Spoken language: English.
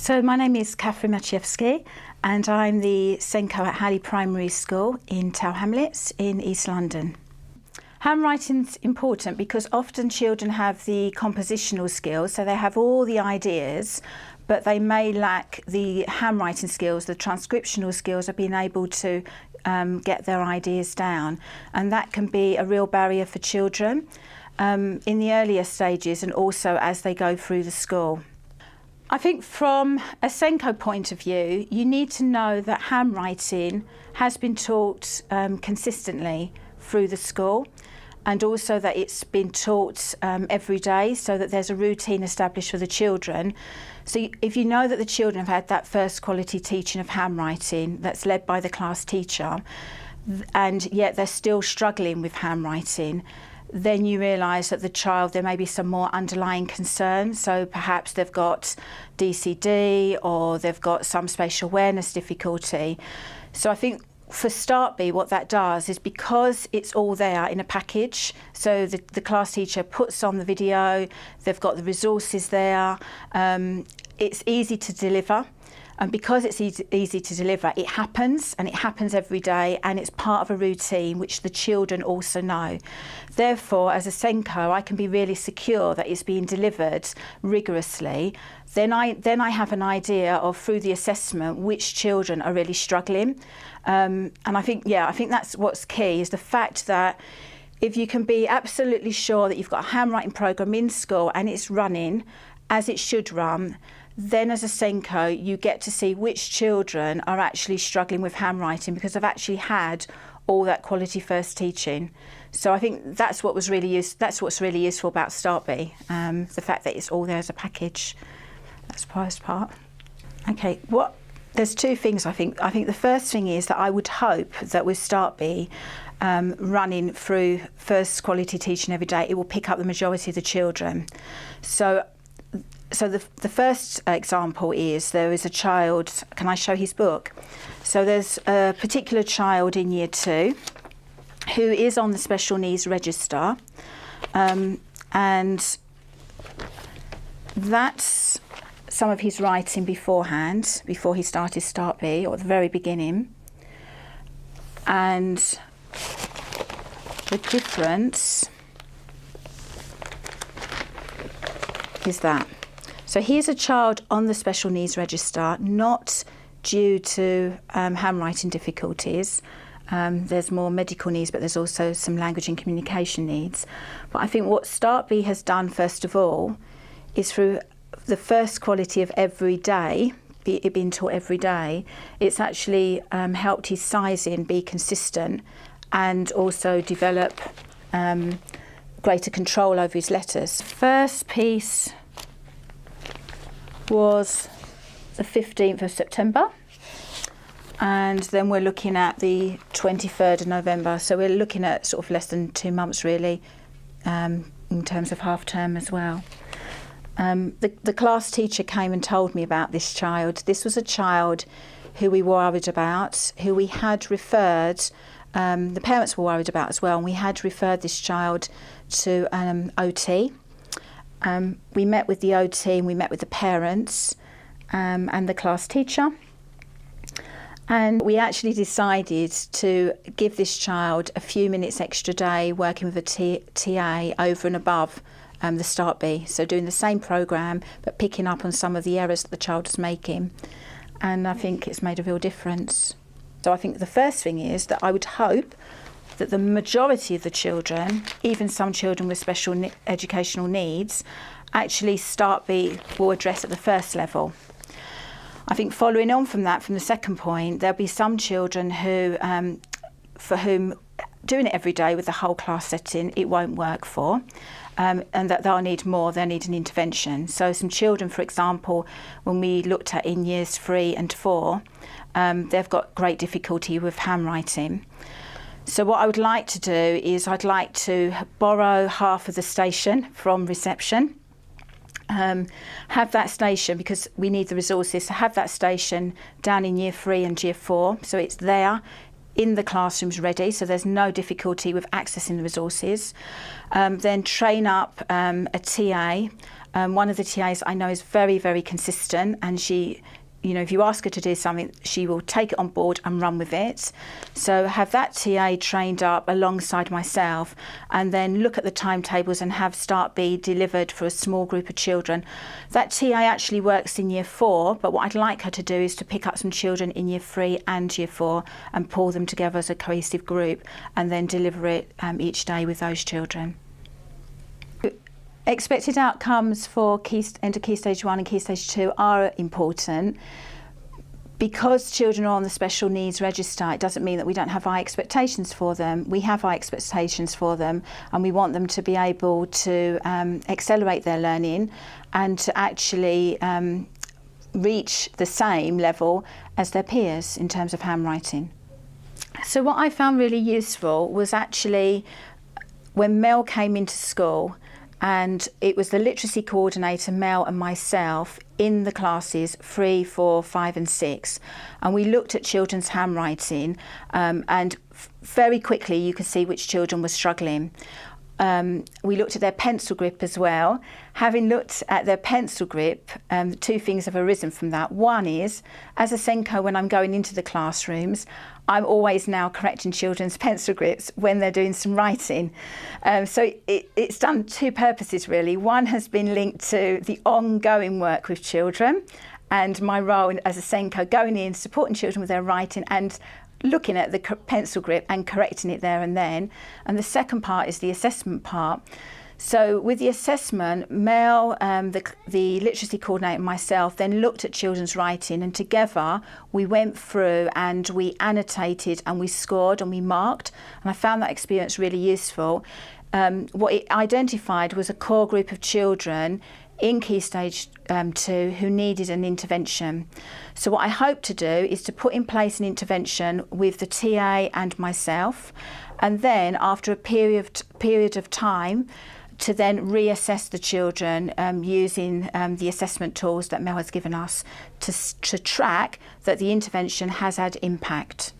So my name is Katherine Maciejewski and I'm the SENCO Halley Primary School in Tower Hamlets in East London. Handwriting's important because often children have the compositional skills, so they have all the ideas, but they may lack the handwriting skills, the transcriptional skills of being able to get their ideas down. And that can be a real barrier for children in the earlier stages and also as they go through the school. I think from a SENCO point of view, you need to know that handwriting has been taught consistently through the school, and also that it's been taught every day, so that there's a routine established for the children. So if you know that the children have had that first quality teaching of handwriting that's led by the class teacher, and yet they're still struggling with handwriting, then you realise that the child, there may be some more underlying concerns. So perhaps they've got DCD or they've got some spatial awareness difficulty. So I think for Start B, what that does is, because it's all there in a package, so the class teacher puts on the video, they've got the resources there, it's easy to deliver. And because it's easy to deliver, it happens, and it happens every day, and it's part of a routine which the children also know. Therefore, as a SENCO, I can be really secure that it's being delivered rigorously. Then I have an idea of, through the assessment, which children are really struggling. And I think that's what's key, is the fact that if you can be absolutely sure that you've got a handwriting programme in school and it's running as it should run, then as a SENCO you get to see which children are actually struggling with handwriting because they've actually had all that quality first teaching. So I think that's what's really useful about Start B, the fact that it's all there as a package. That's the first part. Okay, there's two things I think. I think the first thing is that I would hope that with Start B running through first quality teaching every day, it will pick up the majority of the children. So the first example is, there is a child, can I show his book? So there's a particular child in Year 2 who is on the special needs register, and that's some of his writing beforehand, before he started Start B, or at the very beginning. And the difference is that. So here's a child on the special needs register, not due to handwriting difficulties. There's more medical needs, but there's also some language and communication needs. But I think what Start B has done, first of all, is through the first quality of every day, it being taught every day, it's actually helped his sizing be consistent and also develop greater control over his letters. First piece was the 15th of September, and then we're looking at the 23rd of November, so we're looking at sort of less than 2 months really, in terms of half term as well. The class teacher came and told me about this child. This was a child who we were worried about, who we had referred, the parents were worried about as well, and we had referred this child to OT. We met with the OT and we met with the parents and the class teacher, and we actually decided to give this child a few minutes extra day working with a TA over and above the Start B, so doing the same programme but picking up on some of the errors that the child was making, and I think it's made a real difference. So I think the first thing is that I would hope that the majority of the children, even some children with special educational needs, actually Start B will address at the first level. I think following on from that, from the second point, there'll be some children who, for whom doing it every day with the whole class setting, it won't work for, and that they'll need more, they'll need an intervention. So some children, for example, when we looked at in years 3 and 4, they've got great difficulty with handwriting. So what I would like to do is I'd like to borrow half of the station from reception, have that station, because we need the resources, to have that station down in Year 3 and Year 4, so it's there in the classrooms ready, so there's no difficulty with accessing the resources. Then train up a TA One of the TAs I know is very, very consistent, and she, if you ask her to do something, she will take it on board and run with it. So have that TA trained up alongside myself, and then look at the timetables and have Start B delivered for a small group of children. That TA actually works in year 4, but what I'd like her to do is to pick up some children in year 3 and year 4 and pull them together as a cohesive group, and then deliver it each day with those children. Expected outcomes for end of Key Stage 1 and Key Stage 2 are important. Because children are on the special needs register, it doesn't mean that we don't have high expectations for them. We have high expectations for them, and we want them to be able to accelerate their learning and to actually reach the same level as their peers in terms of handwriting. So what I found really useful was actually when Mel came into school, and it was the literacy coordinator, Mel, and myself in the classes 3, 4, 5 and 6, and we looked at children's handwriting, and very quickly you could see which children were struggling. We looked at their pencil grip as well. Having looked at their pencil grip, 2 things have arisen from that. One is, as a SENCO, when I'm going into the classrooms, I'm always now correcting children's pencil grips when they're doing some writing. So it's done 2 purposes really. One has been linked to the ongoing work with children and my role as a SENCO, going in, supporting children with their writing and looking at the pencil grip and correcting it there and then. And the second part is the assessment part. So with the assessment, Mel, the literacy coordinator and myself then looked at children's writing, and together we went through and we annotated and we scored and we marked, and I found that experience really useful. What it identified was a core group of children in Key Stage 2 who needed an intervention. So what I hope to do is to put in place an intervention with the TA and myself, and then after a period of time to then reassess the children using the assessment tools that Mel has given us to track that the intervention has had impact.